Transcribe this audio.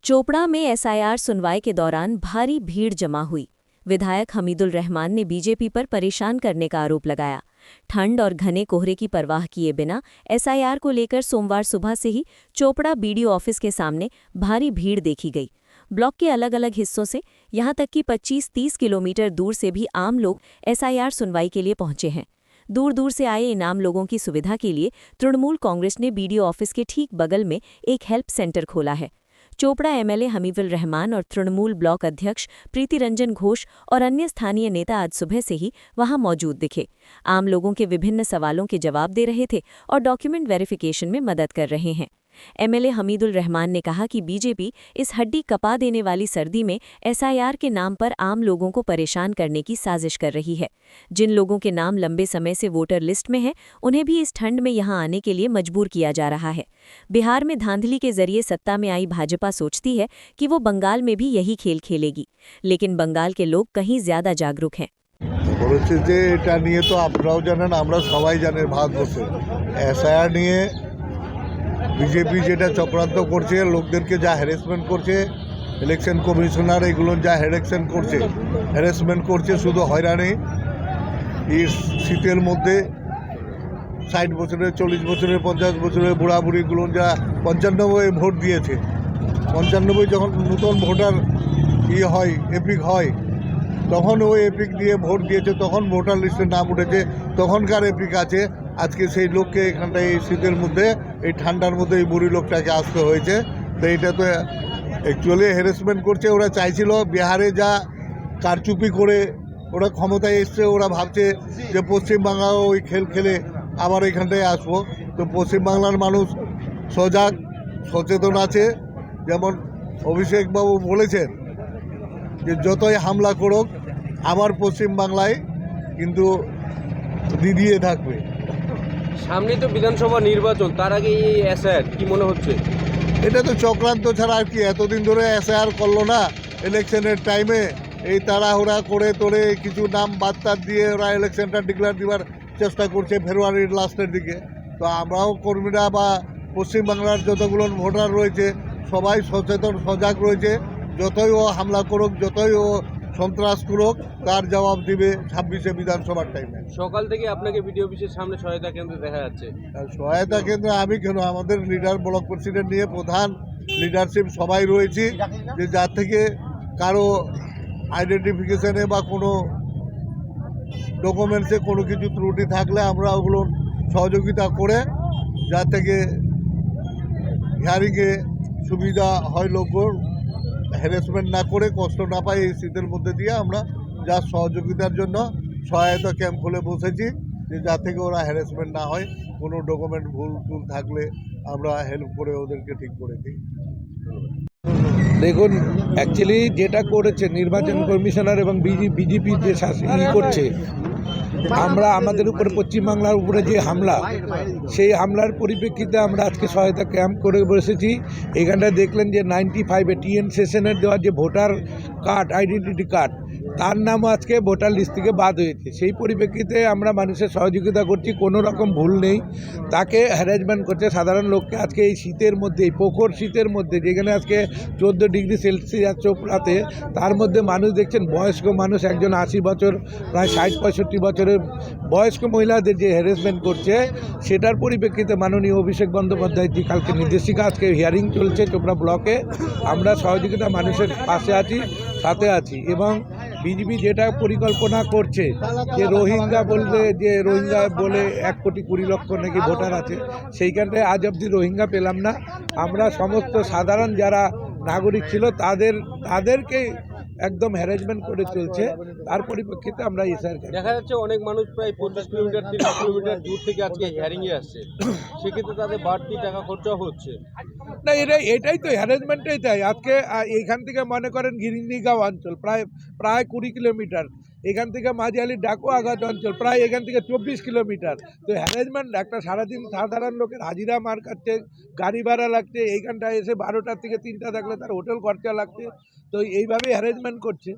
चोपड़ा में एसआईआर सुनवाई के दौरान भारी भीड़ जमा हुई। विधायक हमीदुल रहमान ने बीजेपी पर परेशान करने का आरोप लगाया। ठंड और घने कोहरे की परवाह किए बिना एसआईआर को लेकर सोमवार सुबह से ही चोपड़ा बीडीओ ऑफिस के सामने भारी भीड़ देखी गई। ब्लॉक के अलग अलग हिस्सों से यहां तक कि 25-30 किलोमीटर दूर से भी आम लोग एसआईआर सुनवाई के लिए पहुंचे हैं। दूर दूर से आए इन आम लोगों की सुविधा के लिए तृणमूल कांग्रेस ने बीडीओ ऑफिस के ठीक बगल में एक हेल्प सेंटर खोला है। चोपड़ा एमएलए हमीदुल रहमान और तृणमूल ब्लॉक अध्यक्ष प्रीति रंजन घोष और अन्य स्थानीय नेता आज सुबह से ही वहां मौजूद दिखे। आम लोगों के विभिन्न सवालों के जवाब दे रहे थे और डॉक्यूमेंट वेरिफिकेशन में मदद कर रहे हैं। एमएलए हमीदुल रहमान ने कहा कि बीजेपी इस हड्डी कपा देने वाली सर्दी में एसआईआर के नाम पर आम लोगों को परेशान करने की साजिश कर रही है। जिन लोगों के नाम लंबे समय से वोटर लिस्ट में हैं, उन्हें भी इस ठंड में यहां आने के लिए मजबूर किया जा रहा है। बिहार में धांधली के जरिए सत्ता में आई भाजपा सोचती है कि वो बंगाल में भी यही खेल खेलेगी, लेकिन बंगाल के लोग कहीं ज्यादा जागरूक हैं। এটা নিয়ে তো আপনারাও জানেন, আমরা সবাই জানেন ভারতবর্ষে এসআইআর নিয়ে বিজেপি যেটা চক্রান্ত করছে, লোকদেরকে যা হ্যারাসমেন্ট করছে, ইলেকশন কমিশনার এগুলো যা হ্যারাসমেন্ট করছে, শুধু হয়রানি। এই শীতের মধ্যে 60 বছরের, 40 বছরের, 50 বছরের বুড়া বুড়িগুলো যা 95 ভোট দিয়েছে, 95 যখন নতুন ভোটার হয়, এপিক হয়, তখন ওই এপিক দিয়ে ভোট দিয়েছে, তখন ভোটার লিস্টে নাম উঠেছে, তখনকার এপিক আছে। আজকে সেই লোককে এখানটায় এই শীতের মধ্যে, এই ঠান্ডার মধ্যে এই বুড়ি লোকটাকে আসতে হয়েছে। তো এটা তো অ্যাকচুয়ালি হ্যারাসমেন্ট করছে। ওরা চাইছিল বিহারে যা কারচুপি করে ওরা ক্ষমতায় এসছে, ওরা ভাবছে যে পশ্চিমবাংলাও ওই খেল খেলে আবার এখানটায় আসবো। তো পশ্চিমবাংলার মানুষ সজাগ সচেতন আছে। যেমন অভিষেকবাবু বলেছেন যে যতই হামলা করুক আবার পশ্চিমবাংলায় কিন্তু দিদিয়ে থাকবে। সামনে তো বিধানসভা নির্বাচন, তার আগে এই এসআইআর কি মনে হচ্ছে? এটা তো চক্রান্ত ছাড়া আর কি। এতদিন ধরে এসআইআর করলো না, ইলেকশনের টাইমে এই তাড়াহুড়া করে তোরে কিছু নাম বাদ দিয়ে ওরা ইলেকশনটা ডিক্লেয়ার দেওয়ার চেষ্টা করছে ফেব্রুয়ারির লাস্টের দিকে। তো আমরাও কর্মীরা বা পশ্চিমবাংলার যতগুলো ভোটার রয়েছে সবাই সচেতন সজাগ রয়েছে। যতই ও হামলা করুক, যতই ও সন্ত্রাস করুক, তার জবাব দিবে 26শে বিধানসভার টাইমে। সকাল থেকে আপনাকে বিডিও অফিসের সামনে সহায়তা কেন্দ্রে দেখা যাচ্ছে। সহায়তা কেন্দ্রে আমি কেন, আমাদের লিডার, ব্লক প্রেসিডেন্ট নিয়ে প্রধান লিডারশিপ সবাই রয়েছি, যে যার থেকে কারো আইডেন্টিফিকেশনে বা কোনো ডকুমেন্টসে কোনো কিছু ত্রুটি থাকলে আমরা ওগুলো সহযোগিতা করে যার থেকে হিয়ারিংয়ে সুবিধা হয়, লোকগুলো হ্যারাসমেন্ট না করে, কষ্ট না পায়, এই শীতের মধ্যে দিয়ে আমরা যা সহযোগিতার জন্য সহায়তা ক্যাম্প খুলে বসেছি, যে যা থেকে ওরা হ্যারাসমেন্ট না হয়। কোনো ডকুমেন্ট ভুল থাকলে আমরা হেল্প করে ওদেরকে ঠিক করে দিই। দেখুন, অ্যাকচুয়ালি যেটা করেছে নির্বাচন কমিশনার এবং বিজেপি যে করছে, আমরা আমাদের উপরে পশ্চিমবাংলার উপরে যে হামলা, সেই হামলার পরিপ্রেক্ষিতে আমরা আজকে সহায়তা ক্যাম্প করে বসেছি। এখানটায় দেখলেন যে 95-এ টিএন সেশনের দেওয়া যে ভোটার কার্ড, আইডেন্টিটি কার্ড, তার নামও আজকে ভোটার লিস্ট থেকে বাদ হয়েছে। সেই পরিপ্রেক্ষিতে আমরা মানুষের সহযোগিতা করছি, কোনো রকম ভুল নেই। তাকে হ্যারাসমেন্ট করছে সাধারণ লোককে আজকে এই শীতের মধ্যে, এই প্রখর শীতের মধ্যে, যেখানে আজকে 14 ডিগ্রি সেলসিয়াস চোপড়াতে, তার মধ্যে মানুষ দেখছেন বয়স্ক মানুষ, একজন 80 বছর, প্রায় 60-65 বছরের বয়স্ক মহিলাদের যে হ্যারাসমেন্ট করছে, সেটার পরিপ্রেক্ষিতে মাননীয় অভিষেক বন্দ্যোপাধ্যায়জি কালকে নির্দেশিকা, আজকে হিয়ারিং চলছে চোপড়া ব্লকে। আমরা সহযোগিতা মানুষের পাশে আছি, সাথে আছি। এবং বিজেপি যেটা পরিকল্পনা করছে যে রোহিঙ্গা বলে 1,20,00,000 নাকি ভোটার আছে, সেইখানটায় আজ অবধি রোহিঙ্গা পেলাম না। আমরা সমস্ত সাধারণ যারা নাগরিক ছিল তাদেরকে একদম হ্যারাসমেন্ট করে চলছে। তার পরিপ্রেক্ষিতে আমরা দেখা যাচ্ছে অনেক মানুষ প্রায় 25 কিলোমিটার 30 কিলোমিটার দূর থেকে আজকে হিয়ারিংয়ে আসছে, সেক্ষেত্রে তাদের বাড়তি টাকা খরচা হচ্ছে না। এটাই তো হ্যারাসমেন্টটাই তাই। আজকে এইখান থেকে মনে করেন গিরিঙ্গিগাঁও অঞ্চল প্রায় 20 কিলোমিটার, এখান থেকে মাঝালি ডাকুয়াঘাট অঞ্চল প্রায় এখান থেকে 24 কিলোমিটার। তো হ্যারাসমেন্ট, একটা সারাদিন সাধারণ লোকের হাজিরা মার কাটছে, গাড়ি ভাড়া লাগছে, এইখানটায় এসে 12টার থেকে 3টা থাকলে তার হোটেল খরচা লাগছে। তো এইভাবেই হ্যারাসমেন্ট করছে।